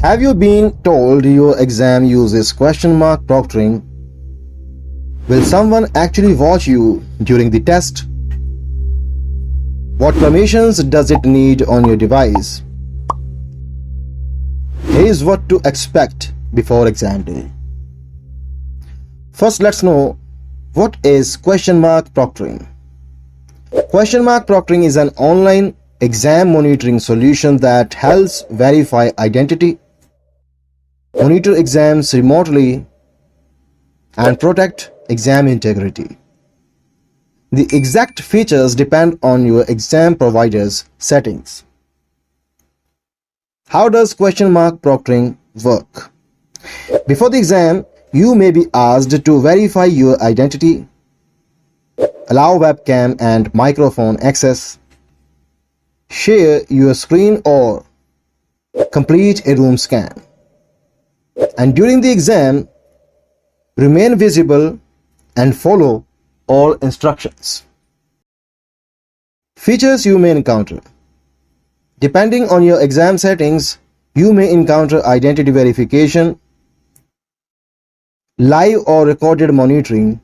Have you been told your exam uses Questionmark Proctoring? Will someone actually watch you during the test? What permissions does it need on your device? Here's what to expect before exam day. First, let's know what is Questionmark Proctoring. Questionmark Proctoring is an online exam monitoring solution that helps verify identity, monitor exams remotely, and protect exam integrity. The exact features depend on your exam provider's settings. How does Questionmark Proctoring work? Before the exam, you may be asked to verify your identity, allow webcam and microphone access, share your screen or complete a room scan. And during the exam, remain visible and follow all instructions. Features you may encounter. Depending on your exam settings, you may encounter identity verification, live or recorded monitoring,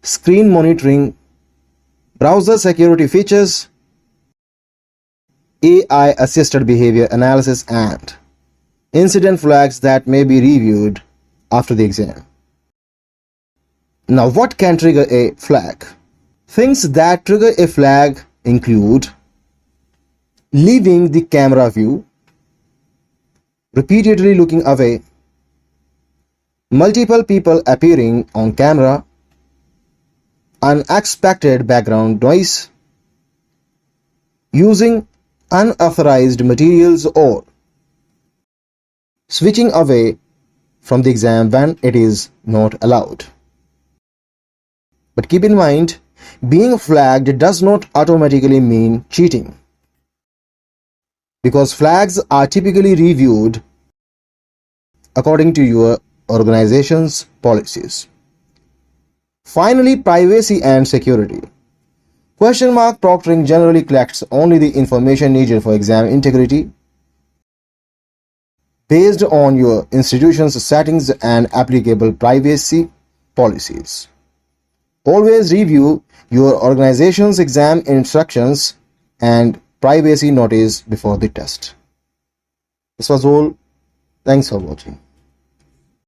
screen monitoring, browser security features, AI-assisted behavior analysis, and incident flags that may be reviewed after the exam. Now, what can trigger a flag? Things that trigger a flag include leaving the camera view, repeatedly looking away, multiple people appearing on camera, unexpected background noise, using unauthorized materials, or switching away from the exam when it is not allowed. But keep in mind, being flagged does not automatically mean cheating, because flags are typically reviewed according to your organization's policies. Finally, privacy and security. Questionmark Proctoring generally collects only the information needed for exam integrity based on your institution's settings and applicable privacy policies. Always review your organization's exam instructions and privacy notice before the test. This was all. Thanks for watching.